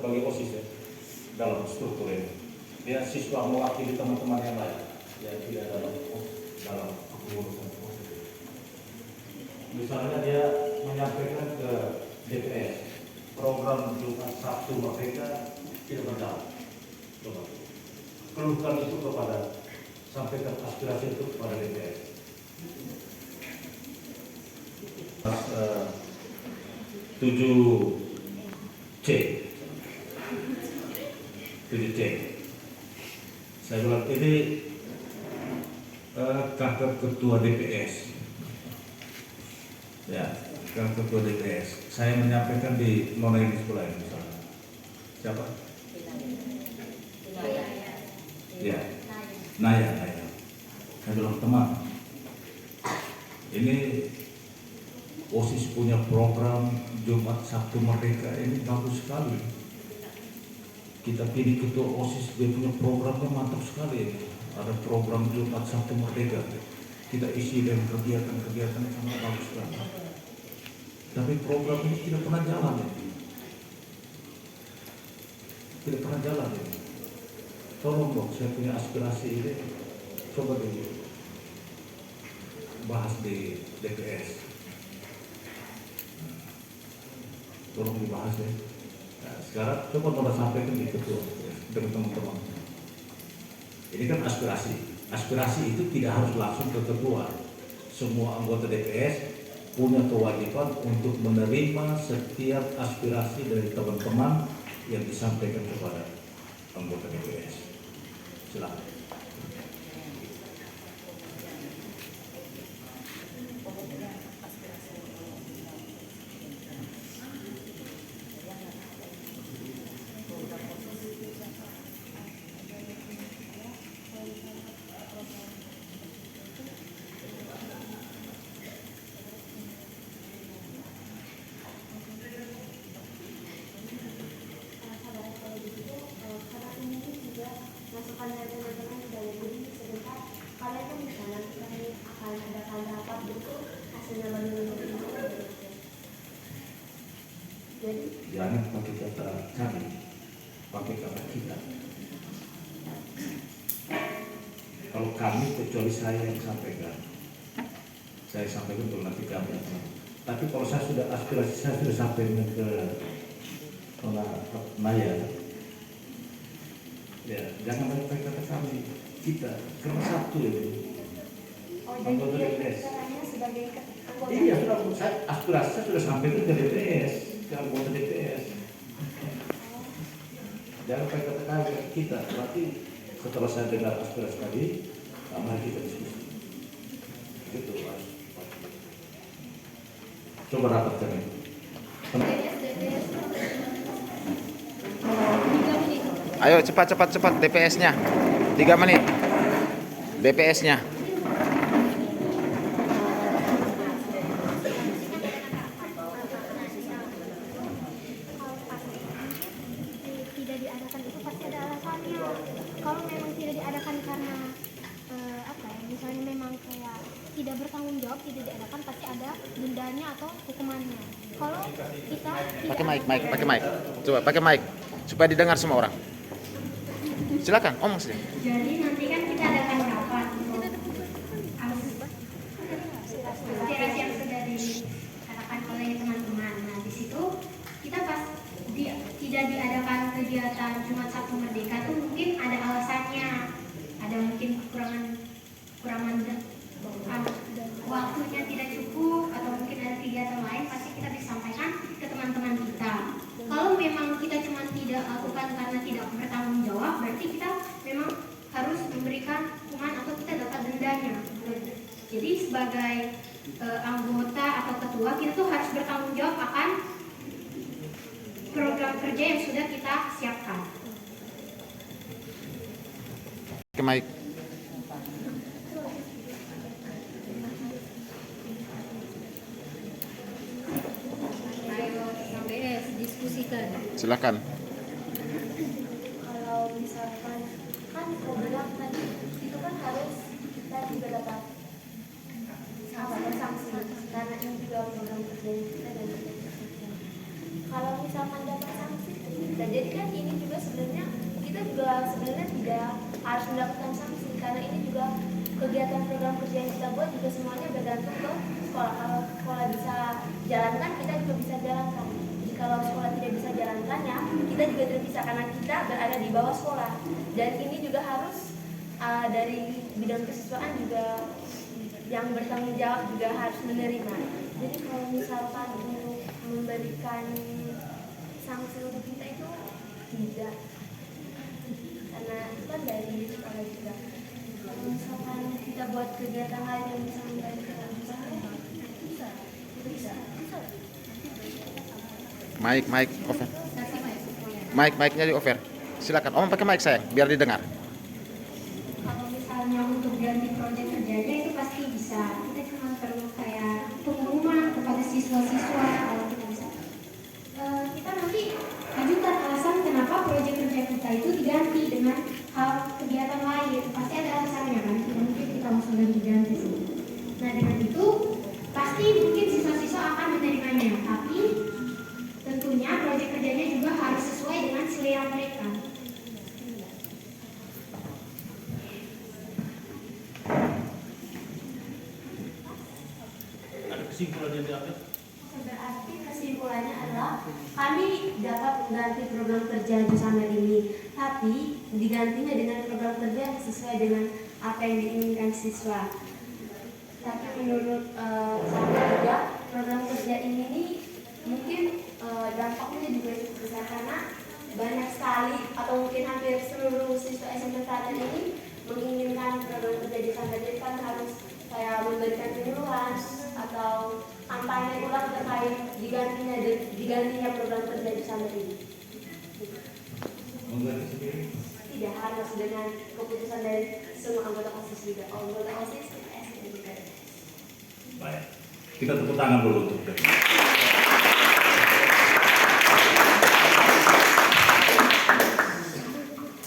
sebagai OSIS ya, dalam struktur ini. Dia siswa mewakili teman-teman yang lain yang tidak dalam kepengurusan OSIS. Misalnya dia menyampaikan ke DPS program Jumat Sabtu Merdeka tidak berjalan. Coba keluhkan itu kepada, sampaikan aspirasi itu kepada DPS. 7C. Saya bilang ini kantor ketua DPS. Ya, kantor ketua DPS. Saya menyampaikan di nona ini sekolah ini misalnya. Siapa? Ya, Naya. Saya bilang teman, ini OSIS punya program Jumat Sabtu Merdeka ini bagus sekali. Kita pilih ketua OSIS, dia punya programnya mantap sekali. Ada program Jumat Sabtu Merdeka. Kita isi dengan kegiatan-kegiatan yang sangat bagus sekali. Tapi program ini tidak pernah jalan ya. Tidak pernah jalan ya. Tolong dong, saya punya aspirasi ini. Coba dulu bahas di DPS. Tolong dibahas ya. Nah, sekarang coba kita sampaikan di ketua dengan teman-teman. Ini kan aspirasi. Aspirasi itu tidak harus langsung ke ketua. Semua anggota DPS punya kewajiban untuk menerima setiap aspirasi dari teman-teman yang disampaikan kepada anggota DPS. Silakan. Jangan pakai kata kami, pakai kata kita. Kalau kami kecuali saya yang sampaikan, saya sampaikan untuk nanti kami. Tapi kalau saya sudah aspirasi, saya sudah sampaikan ke Naya. Ya, jangan pakai kata kami, kita. Karena satu ya. Anggota DPS. Iya, sudah aspirasi saya sudah sampaikan ke DPS. Jangan buat DPS. Jangan pakai kata kita. Berarti setelah saya dengar aspirasi tadi, mari kita diskusi. Gitu, Mas. Coba rapatkan itu. Ayo cepat DPS-nya. 3 menit. DPS-nya. Kalau memang tidak diadakan karena misalnya memang kayak tidak bertanggung jawab, tidak diadakan, pasti ada dendanya atau hukumannya. Kalau kita pakai mic. Coba pakai mic supaya didengar semua orang. Silakan, omong saja. Jadi nanti kan kita adakan rapat aspirasi yang sudah dikatakan oleh teman-teman. Nah, di situ kita pas tidak diadakan kegiatan Jumat Sabtu Merdeka itu mungkin ada alasannya, ada mungkin kekurangan waktunya tidak cukup, atau mungkin ada kegiatan lain, pasti kita bisa sampaikan ke teman-teman kita. Kalau memang kita cuma tidak lakukan karena tidak bertanggung jawab, berarti kita memang harus memberikan hukuman atau kita dapat dendanya. Jadi sebagai anggota atau ketua, kita tuh harus bertanggung jawab akan program kerja yang sudah kita siapkan. Pakai mic. Silakan. Kalau misalkan kan program tadi itu kan harus kita juga dapat sanksi karena ini juga program kerja kita dan kalau misalkan dapat sanksi Nah, jadi kan ini juga sebenarnya kita juga sebenarnya tidak harus melakukan sanksi, karena ini juga kegiatan program kerja yang kita buat juga semuanya bergantung ke sekolah. Kalau sekolah bisa jalankan, kita juga bisa jalankan. Kalau sekolah tidak bisa jalankannya, kita juga tidak bisa, karena kita berada di bawah sekolah. Dan ini juga harus dari bidang kesiswaan juga yang bertanggung jawab juga harus menerima. Jadi kalau misalkan untuk memberikan sanksi untuk kita itu tidak, karena itu kan dari sekolah juga. Kalau misalkan kita buat kegiatan lain yang bisa memberikan bisa. Mic, over. Mic-nya di over. Silakan. Om pakai mic saya, biar didengar. Kalau misalnya untuk ganti proyek kerjanya itu pasti bisa. Kita cuma perlu kayak pengumuman kepada siswa-siswa kalau kita bisa. Kita nanti ajukan alasan kenapa proyek kerja kita itu diganti dengan hal kegiatan lain. Pasti ada alasannya kan. Tidak mungkin kita langsung ganti-ganti sih. Nah dengan itu pasti mungkin siswa-siswa akan menerimanya. Tapi tentunya proyek kerjanya juga harus sesuai dengan selera mereka. Ada kesimpulan yang diambil? Berarti kesimpulannya adalah kami dapat mengganti program kerja Jusamer ini, tapi digantinya dengan program kerja yang sesuai dengan apa yang diinginkan siswa. Tapi menurut saya juga program kerja ini nih, mungkin dampaknya juga cukup besar, karena banyak sekali atau mungkin hampir seluruh siswa SMP Teladan ini menginginkan program kerja Jusamer. Jadi kan harus kayak memberikan penyuluhan atau kampanye ulang terkait digantinya program kerja Jusamer ini. Mengganti sendiri? Tidak, harus dengan keputusan dari semua anggota OSIS juga. Anggota OSIS, PS, dan juga. Baik. Kita tepuk tangan dulu untuk mereka.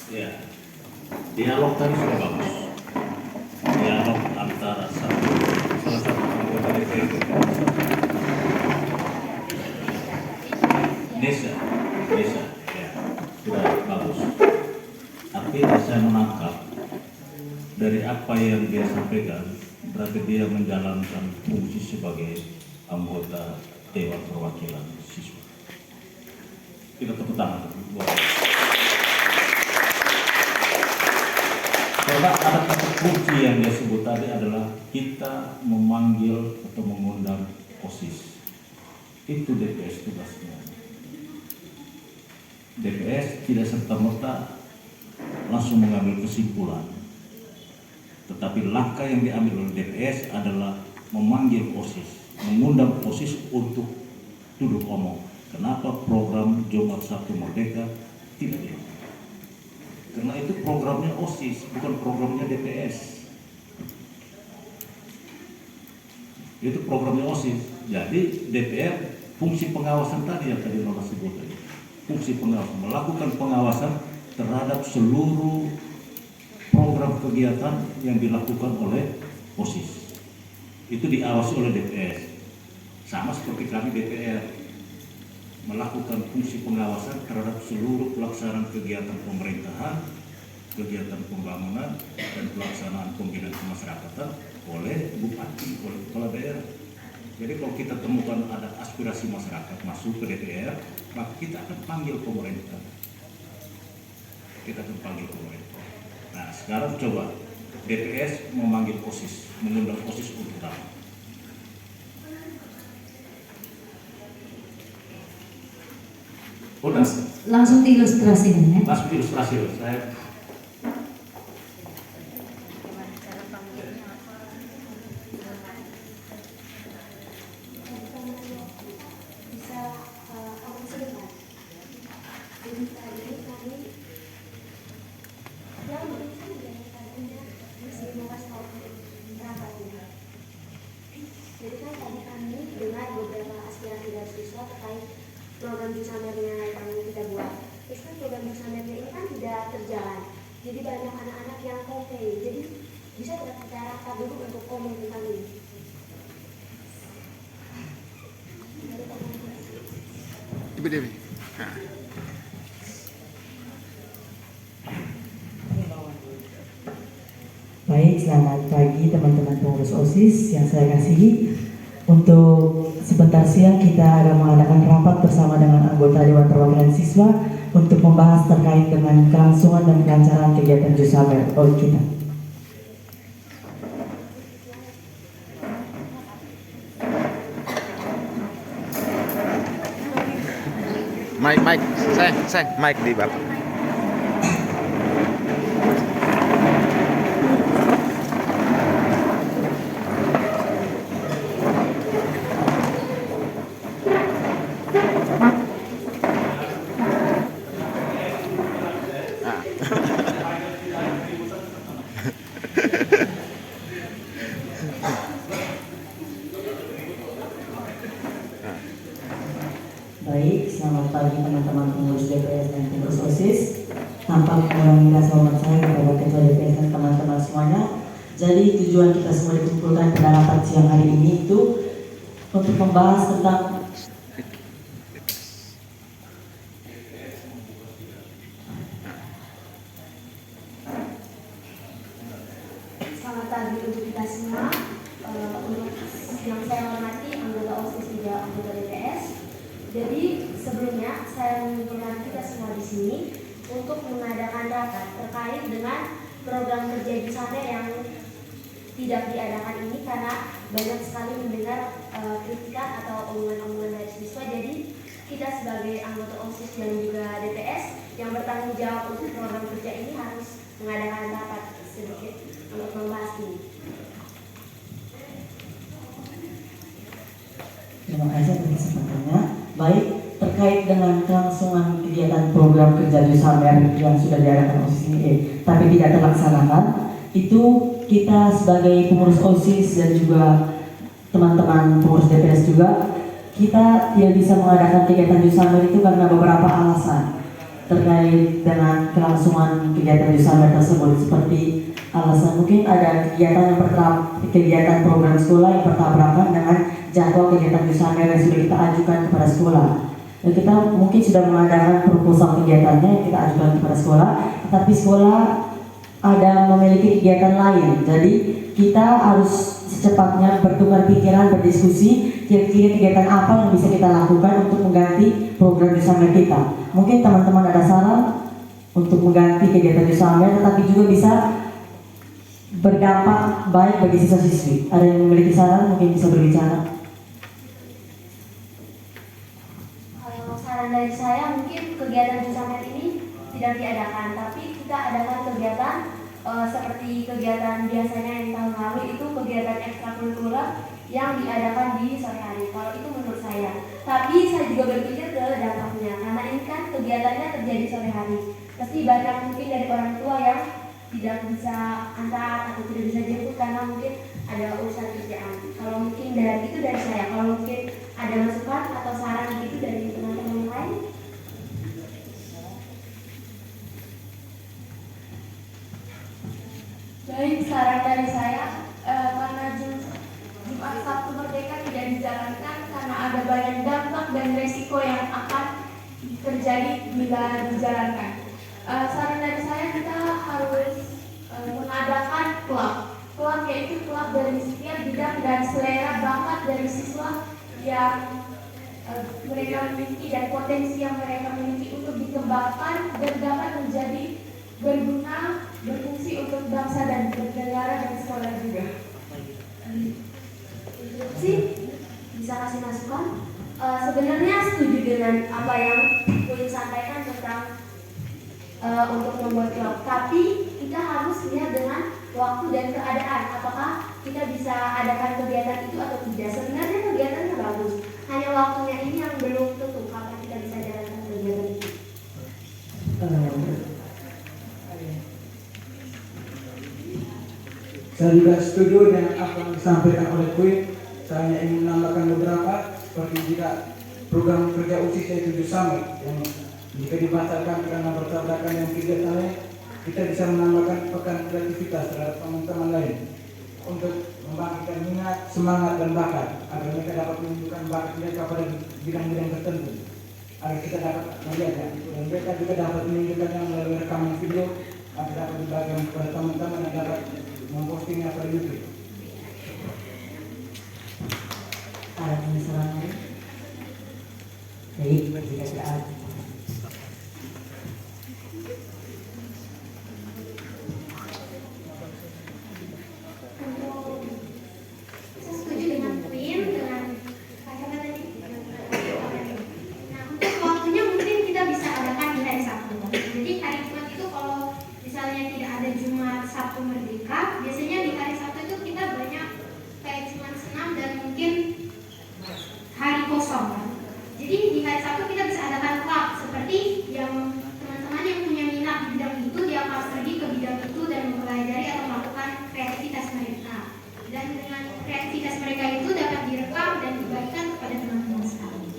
Ya, dialog tadi sudah bagus. Dialog antara salah satu anggota DPRD, Nesa, ya, sudah bagus. Artinya saya menangkap dari apa yang dia sampaikan, berarti dia menjalankan fungsi sebagai anggota Dewan Perwakilan Siswa. Kita tepuk tangan buat. Karena ada kata kunci yang dia sebut tadi adalah kita memanggil atau mengundang OSIS. Itu DPS tugasnya. DPS tidak serta-merta langsung mengambil kesimpulan. Tetapi langkah yang diambil oleh DPS adalah memanggil OSIS, mengundang OSIS untuk duduk omong. Kenapa program Jumat Sabtu Merdeka tidak dilakukan? Karena itu programnya OSIS, bukan programnya DPS. Itu programnya OSIS. Jadi DPR fungsi pengawasan tadi yang tadi Nona sebut tadi. Fungsi pengawasan, melakukan pengawasan terhadap seluruh program kegiatan yang dilakukan oleh OSIS. Itu diawasi oleh DPS. Sama seperti kami DPR melakukan fungsi pengawasan terhadap seluruh pelaksanaan kegiatan pemerintahan, kegiatan pembangunan, dan pelaksanaan pembinaan kemasyarakatan oleh bupati, oleh kepala daerah. Jadi kalau kita temukan ada aspirasi masyarakat masuk ke DPR, maka kita akan panggil pemerintah. Kita akan panggil pemerintah. Nah sekarang coba DPS memanggil OSIS, mengundang OSIS untuk rapat. Udah. Langsung diilustrasikan ya. Langsung ilustrasi loh. Saya Bisa orang sebentar. Jadi tadi kami yang berusaha dari tadinya masih membahas soal rapatnya. Jadi kan tadi kami dengar beberapa aspirasi dari siswa terkait program Jusamernya yang kita buat. Terus kan program Jusamernya ini kan tidak terjalan. Jadi banyak anak-anak yang komplain. Jadi bisa kita rata dulu untuk komen tentang ini. Ibu Dewi. Nah. Baik, selamat pagi teman-teman pengurus OSIS yang saya kasihi. Untuk sebentar siang kita akan mengadakan rapat bersama dengan anggota Dewan Perwakilan Siswa untuk membahas terkait dengan kelangsungan dan kelancaran kegiatan Jusamer OI kita. Mike, sayang, Mike di Bapak. Baik, selamat pagi teman-teman pengurus DPS dan pengurus OSIS. Tanpa mengurangi rasa hormat saya kepada ketua DPS dan teman-teman semuanya. Jadi tujuan kita semua dikumpulkan pada rapat siang hari ini itu untuk membahas tentang Selamat pagi untuk kita semua. Untuk yang saya hormati anggota OSIS juga anggota DPS. Jadi sebelumnya saya mengumpulkan kita semua di sini untuk mengadakan rapat terkait dengan program kerja Jusamer yang tidak diadakan ini karena banyak sekali mendengar kritikan atau omongan-omongan dari siswa. Jadi kita sebagai anggota OSIS dan juga DPS yang bertanggung jawab untuk program kerja ini harus mengadakan rapat sedikit untuk membahas ini. Terima kasih atas kesempatannya. Baik, terkait dengan kelangsungan kegiatan program kerja Jusamer yang sudah diadakan OSIS ini, tapi tidak terlaksanakan, itu kita sebagai pengurus OSIS dan juga teman-teman pengurus DPS juga, kita tidak bisa mengadakan kegiatan Jusamer itu karena beberapa alasan terkait dengan kelangsungan kegiatan Jusamer tersebut. Seperti alasan mungkin ada kegiatan program sekolah yang bertabrakan dengan jadwal kegiatan Jusamer yang sudah kita ajukan kepada sekolah. Dan kita mungkin sudah mengadakan proposal kegiatannya yang kita ajukan kepada sekolah, tapi sekolah ada memiliki kegiatan lain. Jadi kita harus secepatnya bertukar pikiran, berdiskusi kira-kira kegiatan apa yang bisa kita lakukan untuk mengganti program Jusamer kita. Mungkin teman-teman ada saran untuk mengganti kegiatan Jusamer, tetapi juga bisa berdampak baik bagi siswa-siswi. Ada yang memiliki saran mungkin bisa berbicara. Kalau saran dari saya mungkin kegiatan Jusamer ini tidak diadakan, tapi kita adakan kegiatan seperti kegiatan biasanya yang tahun lalu itu kegiatan ekstrakurikuler yang diadakan di sore hari. Kalau itu menurut saya. Tapi saya juga berpikir ke dampaknya karena ini kan kegiatannya terjadi sore hari. Pasti banyak mungkin dari orang tua yang tidak bisa antar atau tidak bisa jemput karena mungkin ada urusan kerjaan. Kalau mungkin dari itu dari saya. Kalau mungkin ada masukan atau saran gitu dari teman-teman yang lain. Baik, saran dari saya karena Jumat Sabtu Merdeka tidak dijalankan karena ada banyak dampak dan resiko yang akan terjadi bila dijalankan. Saran dari saya kita harus mengadakan klub yaitu klub dari setiap bidang dan selera bakat dari siswa yang mereka miliki dan potensi yang mereka miliki untuk dikembangkan dan dapat menjadi berguna, berfungsi untuk bangsa dan negara dan sekolah juga. Bisa kasih masukan? Sebenarnya setuju dengan apa yang Queen sampaikan tentang untuk membuat klub. Tapi kita harus lihat dengan waktu dan keadaan. Apakah kita bisa adakan kegiatan itu atau tidak? Sebenarnya kegiatannya bagus. Hanya waktunya ini yang belum tentu kapan kita bisa jalankan kegiatan itu. Saya juga setuju dengan apa yang disampaikan oleh Queen. Saya hanya ingin menambahkan beberapa, seperti jika program kerja OSIS yaitu Jusamer yang jika dibatalkan karena bertabrakan yang kegiatan lain, kita bisa menambahkan pekan kreativitas terhadap teman-teman lain untuk membangkitkan minat, semangat dan bakat agar mereka dapat menunjukkan bakat mereka pada bidang-bidang tertentu agar kita dapat melihatnya dan mereka juga dapat menunjukkannya melalui rekaman video agar dapat dibagikan kepada teman-teman yang dapat mempostingnya pada YouTube. Ada penyesalan lain? Baik, jika tidak ada. Saya setuju dengan Queen, dengan kata tadi. Nah, untuk waktunya mungkin kita bisa adakan di hari Sabtu. Jadi hari Jumat itu kalau misalnya tidak ada Jumat Sabtu Merdeka, biasanya di hari Sabtu itu kita banyak kayak cuma senam dan mungkin hari kosong kan. Jadi di hari Sabtu kita bisa adakan klub seperti yang teman-teman yang punya minat di bidang itu, dia akan pergi ke bidang itu dan mempelajari atau melakukan kreativitas mereka. Dan dengan kreativitas mereka itu dapat direkam dan dibagikan kepada teman-teman sekalian.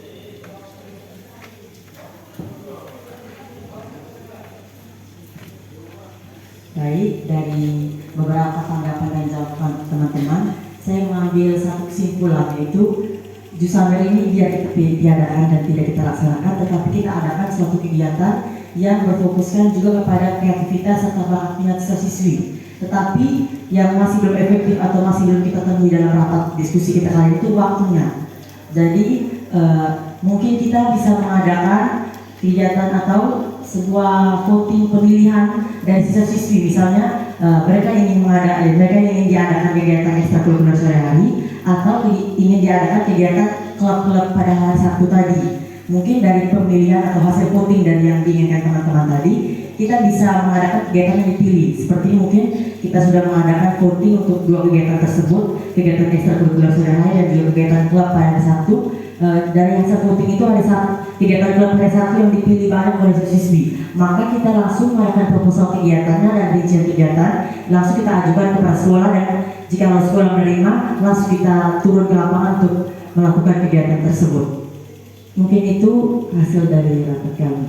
Baik, dari beberapa tanggapan dan jawaban teman-teman, saya mengambil satu kesimpulan, yaitu Jusamer ini biar kita tiadakan dan tidak kita laksanakan, tetapi kita adakan suatu kegiatan yang berfokuskan juga kepada kreativitas atau bakat minat siswa-siswi. Tetapi yang masih belum efektif atau masih belum kita temui dalam rapat diskusi kita kali itu waktunya. Jadi mungkin kita bisa mengadakan kegiatan atau sebuah voting pemilihan dari siswa-siswi, misalnya mereka ingin diadakan kegiatan ekstrakurikuler sore hari atau ingin diadakan kegiatan klub-klub pada hari Sabtu tadi. Mungkin dari pemilihan atau hasil voting dari yang diinginkan teman-teman tadi, kita bisa mengadakan kegiatan yang dipilih. Seperti mungkin kita sudah mengadakan voting untuk 2 kegiatan tersebut, kegiatan ekstrakurikuler sore hari dan juga kegiatan klub pada hari Sabtu. Dari hasil voting itu ada kegiatan klub hari Sabtu yang dipilih banyak oleh siswi. Maka kita langsung melakukan proposal kegiatannya dan rincian kegiatan, langsung kita ajukan kepada sekolah, dan jika sekolah menerima, langsung kita turun ke lapangan untuk melakukan kegiatan tersebut. Mungkin itu hasil dari rapat kami.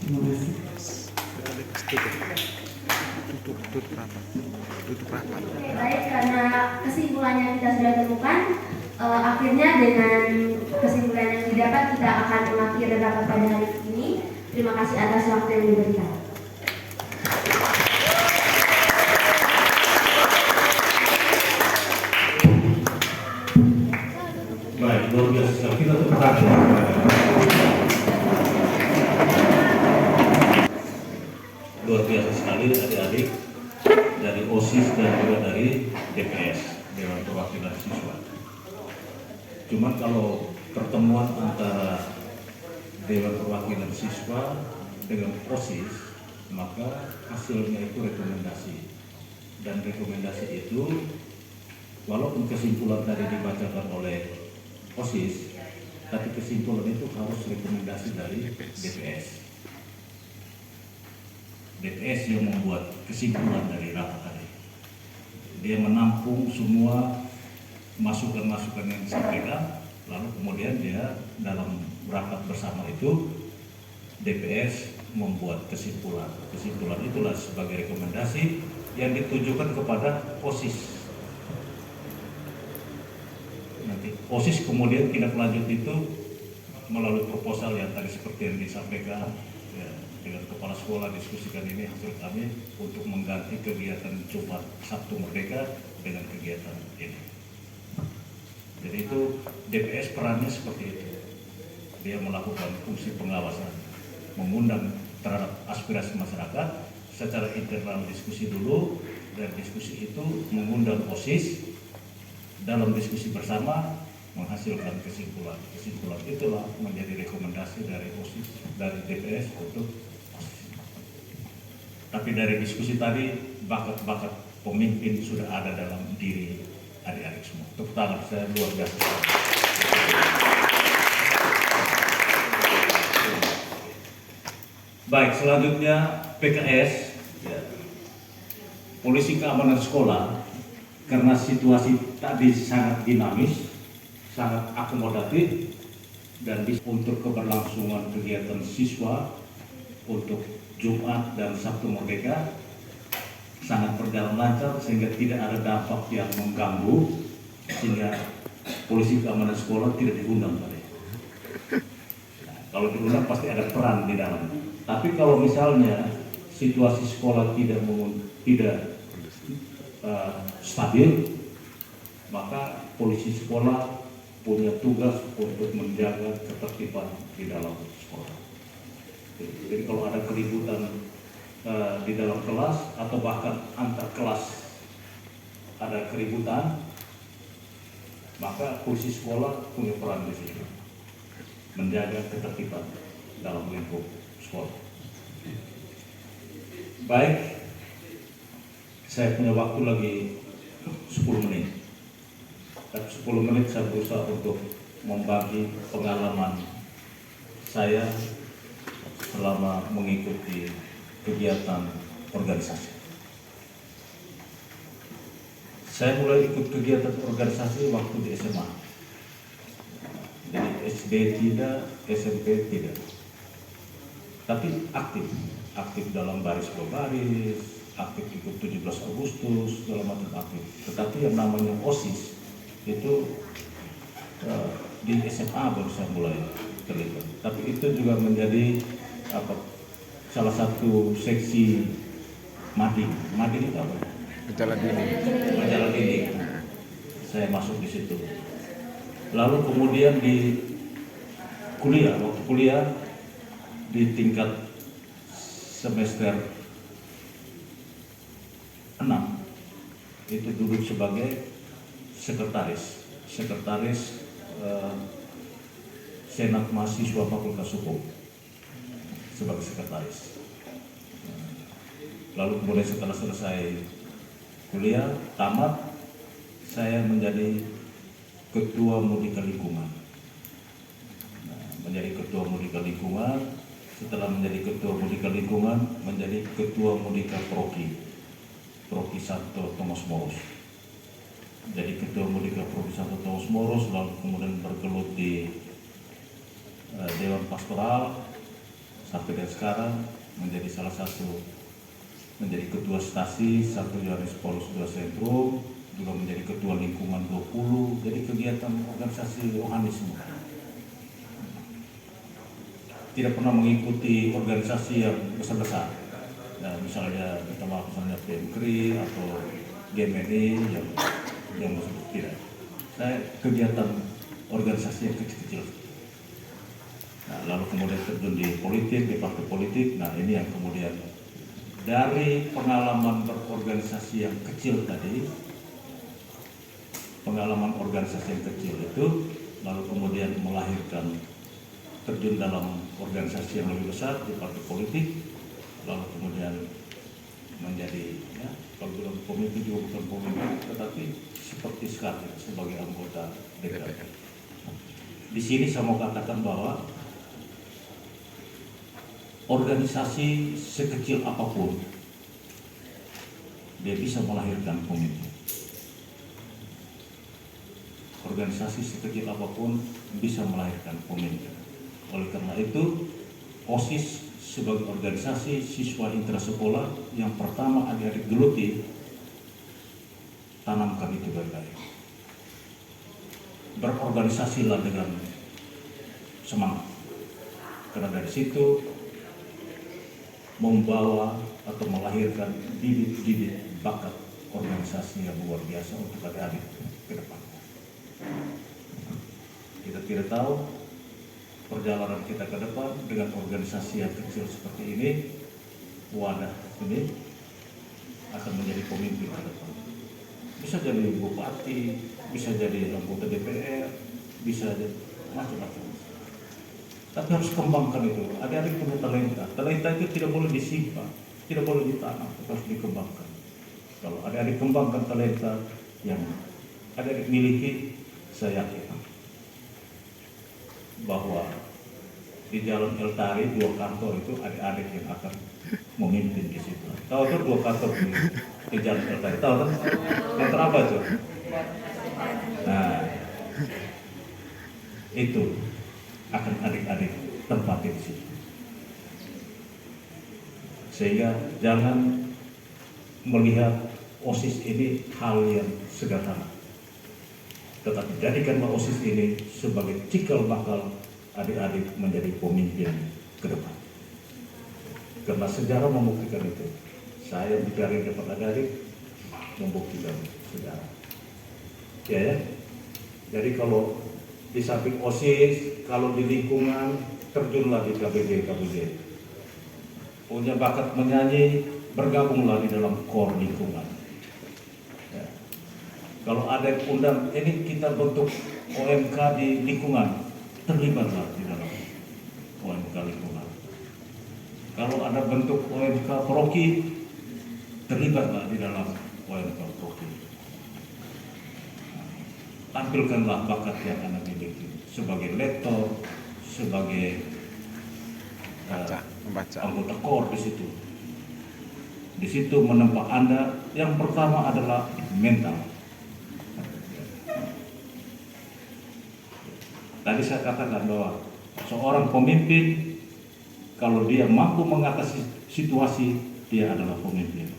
Terima kasih. Baik, karena kesimpulannya kita sudah temukan, akhirnya dengan kesimpulan yang didapat kita akan mengakhiri rapat pada hari ini. Terima kasih atas waktu yang diberikan. Baik, luar biasa sekali. Kita tepuk tangan. Luar biasa sekali adik-adik dari OSIS dan juga dari DPS, Dewan Perwakilan Siswa. Cuma kalau pertemuan antara Dewan Perwakilan Siswa dengan OSIS, maka hasilnya itu rekomendasi. Dan rekomendasi itu, walaupun kesimpulan tadi dibacakan oleh OSIS, tapi kesimpulan itu harus rekomendasi dari DPS. DPS yang membuat kesimpulan dari rapat tadi. Dia menampung semua masukan-masukan yang disampaikan, lalu kemudian dia dalam rapat bersama itu DPS membuat kesimpulan. Kesimpulan itulah sebagai rekomendasi yang ditujukan kepada OSIS. Nanti OSIS kemudian tindak lanjut itu melalui proposal yang tadi seperti yang disampaikan ya, dengan kepala sekolah diskusikan ini hasil kami untuk mengganti kegiatan Jumat Sabtu Merdeka dengan kegiatan ini. Jadi itu DPS perannya seperti itu. Dia melakukan fungsi pengawasan, mengundang terhadap aspirasi masyarakat secara internal, diskusi dulu, dan diskusi itu mengundang OSIS dalam diskusi bersama menghasilkan kesimpulan. Kesimpulan itulah menjadi rekomendasi dari OSIS, dari DPS untuk OSIS. Tapi dari diskusi tadi bakat-bakat pemimpin sudah ada dalam diri adik-adik semua. Tepuk tangan saya luar biasa. Baik, selanjutnya PKS, ya. Polisi Keamanan Sekolah, karena situasi tadi sangat dinamis, sangat akomodatif, dan untuk keberlangsungan kegiatan siswa untuk Jumat dan Sabtu Merdeka sangat berjalan lancar sehingga tidak ada dampak yang mengganggu, sehingga Polisi Keamanan Sekolah tidak diundang tadi. Nah, kalau diundang pasti ada peran di dalamnya. Tapi kalau misalnya situasi sekolah tidak stabil, maka polisi sekolah punya tugas untuk menjaga ketertiban di dalam sekolah. Jadi kalau ada keributan di dalam kelas atau bahkan antar kelas ada keributan, maka polisi sekolah punya peran di sini menjaga ketertiban dalam lingkup sekolah. Baik, saya punya waktu lagi 10 menit. Dan 10 menit saya berusaha untuk membagi pengalaman saya selama mengikuti kegiatan organisasi. Saya mulai ikut kegiatan organisasi waktu di SMA. Jadi SD tidak, SMP tidak. Tapi aktif dalam baris berbaris, aktif ikut 17 Agustus, segala macam aktif. Tetapi yang namanya OSIS itu di SMA baru saya mulai terlibat. Tapi itu juga menjadi salah satu seksi mading. Mading itu apa? Majalah dini. Majalah dini. Saya masuk di situ. Lalu kemudian di kuliah, waktu kuliah di tingkat semester 6 itu duduk sebagai sekretaris Senat Mahasiswa Fakultas Hukum sebagai sekretaris. Lalu kemudian setelah selesai kuliah tamat, saya menjadi ketua Mudika Lingkungan. Menjadi ketua Mudika Lingkungan, setelah menjadi ketua Mudika Lingkungan, menjadi ketua Mudika Proki 1 Thomas Moros. Jadi ketua Mudika Proki 1 Thomas Moros, lalu kemudian bergelut di Dewan Pastoral sampai dan sekarang menjadi salah satu, menjadi ketua stasi Santo Yohanes Paulus II Sentrum, juga menjadi ketua lingkungan 20, jadi kegiatan organisasi rohani semua. Tidak pernah mengikuti organisasi yang besar-besar. Nah, misalnya misalnya PMKRI atau GMNI yang besar, tidak. Saya kegiatan organisasi yang kecil-kecil. Nah, lalu kemudian terjun di politik, di partai politik. Nah, ini yang kemudian dari pengalaman berorganisasi yang kecil tadi, pengalaman organisasi yang kecil itu, lalu kemudian melahirkan terjun dalam organisasi yang lebih besar di partai politik, lalu kemudian menjadi, ya, kalau bilang pemimpin juga bukan pemimpin, tetapi seperti sekarang sebagai anggota DPR. Di sini saya mau katakan bahwa organisasi sekecil apapun dia bisa melahirkan pemimpin. Organisasi sekecil apapun bisa melahirkan pemimpin. Oleh karena itu, OSIS sebagai organisasi siswa intrasekolah yang pertama adik-adik geluti, tanamkan itu baik-baik. Berorganisasilah dengan semangat, karena dari situ membawa atau melahirkan bibit-bibit bakat organisasi yang luar biasa untuk adik-adik ke depan. Kita tidak tahu perjalanan kita ke depan dengan organisasi yang kecil seperti ini, wadah ini akan menjadi pemimpin ke depan. Bisa jadi bupati, bisa jadi anggota DPR, bisa jadi macam-macam. Tapi harus kembangkan itu. Adik-adik punya talenta. Talenta itu tidak boleh disimpan, tidak boleh ditanam, harus dikembangkan. Kalau adik-adik kembangkan talenta yang adik-adik miliki, saya yakin bahwa di Jalan Eltari 2 kantor itu adik-adik yang akan memimpin di situ. Tahu tuh 2 kantor di Jalan Eltari, tahu kan? Kantor apa tuh? Nah, itu akan adik-adik tempati di situ. Sehingga jangan melihat OSIS ini hal yang sederhana, tetapi jadikanlah OSIS ini sebagai cikal bakal adik-adik menjadi pemimpin ke depan. Karena sejarah membuktikan itu. Saya bicara di depan adik-adik, membuktikan sejarah. Ya. Jadi kalau di samping OSIS, kalau di lingkungan terjunlah di KBG. Punya bakat menyanyi, bergabunglah di dalam KOR lingkungan. Ya. Kalau ada yang undang, ini kita bentuk OMK di lingkungan, terlibatlah di dalam OMK lingkungan. Kalau ada bentuk OMK Proki, terlibatlah di dalam OMK Proki. Tampilkanlah bakat yang Anda miliki sebagai lektor, sebagai membaca. anggota KOR di situ. Di situ menempa Anda. Yang pertama adalah mental. Tadi saya katakan bahwa seorang pemimpin, kalau dia mampu mengatasi situasi, dia adalah pemimpin.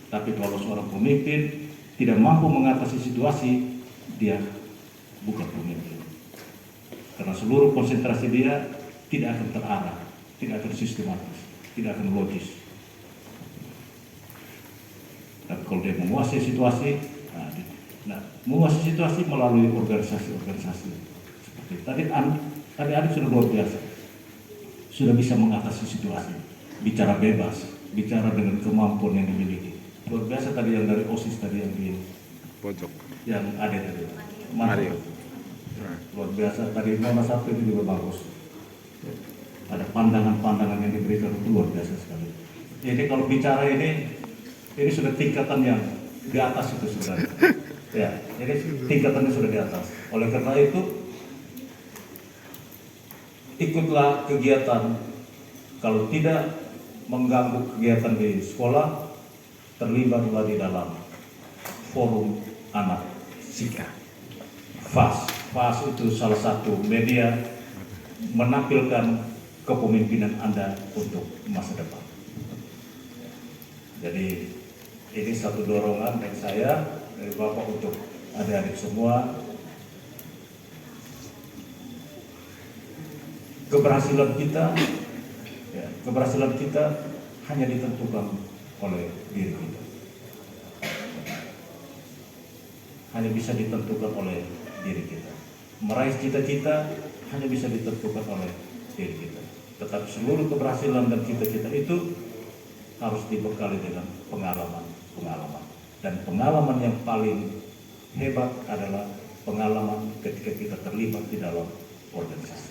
Tapi kalau seorang pemimpin tidak mampu mengatasi situasi, dia bukan pemimpin. Karena seluruh konsentrasi dia tidak akan terarah, tidak akan sistematis, tidak akan logis. Tapi kalau dia menguasai situasi, menguasai situasi melalui organisasi-organisasi seperti tadi adik sudah luar biasa, sudah bisa mengatasi situasi, bicara bebas, bicara dengan kemampuan yang dimiliki. Luar biasa tadi yang dari OSIS tadi yang di Pojok. yang ada tadi, Mario. luar biasa tadi Mona satu itu juga bagus. Ada pandangan-pandangan yang diberikan itu luar biasa sekali. Jadi kalau bicara ini sudah tingkatan yang di atas itu sebenarnya. Ya, jadi tingkatannya sudah di atas. Oleh karena itu, ikutlah kegiatan. Kalau tidak mengganggu kegiatan di sekolah, terlibatlah di dalam forum anak SIKA. FAS itu salah satu media menampilkan kepemimpinan Anda untuk masa depan. Jadi ini satu dorongan dari saya, dari Bapak untuk adik-adik semua. Keberhasilan kita hanya ditentukan oleh diri kita. Hanya bisa ditentukan oleh diri kita. Meraih cita-cita hanya bisa ditentukan oleh diri kita. Tetapi seluruh keberhasilan dan cita-cita itu harus dibekali dengan pengalaman. Dan pengalaman yang paling hebat adalah pengalaman ketika kita terlibat di dalam organisasi.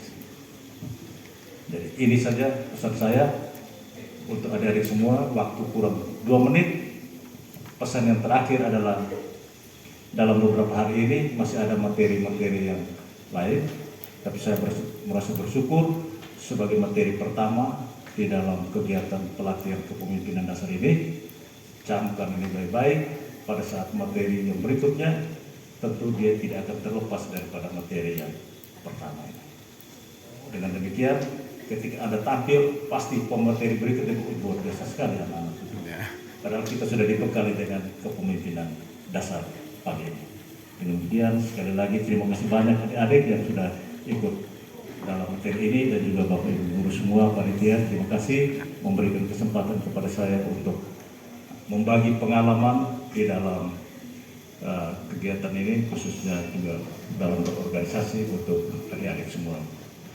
Jadi ini saja pesan saya untuk adik-adik semua. Waktu kurang 2 menit. Pesan yang terakhir adalah dalam beberapa hari ini masih ada materi-materi yang lain, tapi saya merasa bersyukur sebagai materi pertama di dalam kegiatan pelatihan kepemimpinan dasar ini. Camkan ini baik-baik. Pada saat materi yang berikutnya, tentu dia tidak akan terlepas daripada materi yang pertama ini. Dengan demikian, ketika Anda tampil, pasti pemateri berikutnya luar biasa sekali anak-anak. Padahal kita sudah dibekali dengan kepemimpinan dasar pagi ini. Demikian, sekali lagi terima kasih banyak adik-adik yang sudah ikut dalam materi ini, dan juga Bapak Ibu guru semua, panitia, terima kasih memberikan kesempatan kepada saya untuk membagi pengalaman di dalam kegiatan ini, khususnya juga dalam berorganisasi untuk adik-adik semua.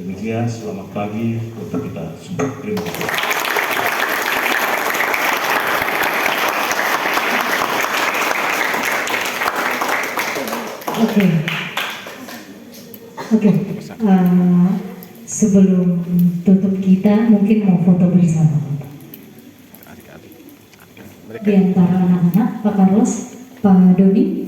Demikian, selamat pagi untuk kita semua. Terima kasih. Oke. Sebelum tutup kita mungkin mau foto bersama. Di antara anak-anak, Pak Carlos, Pak Doni.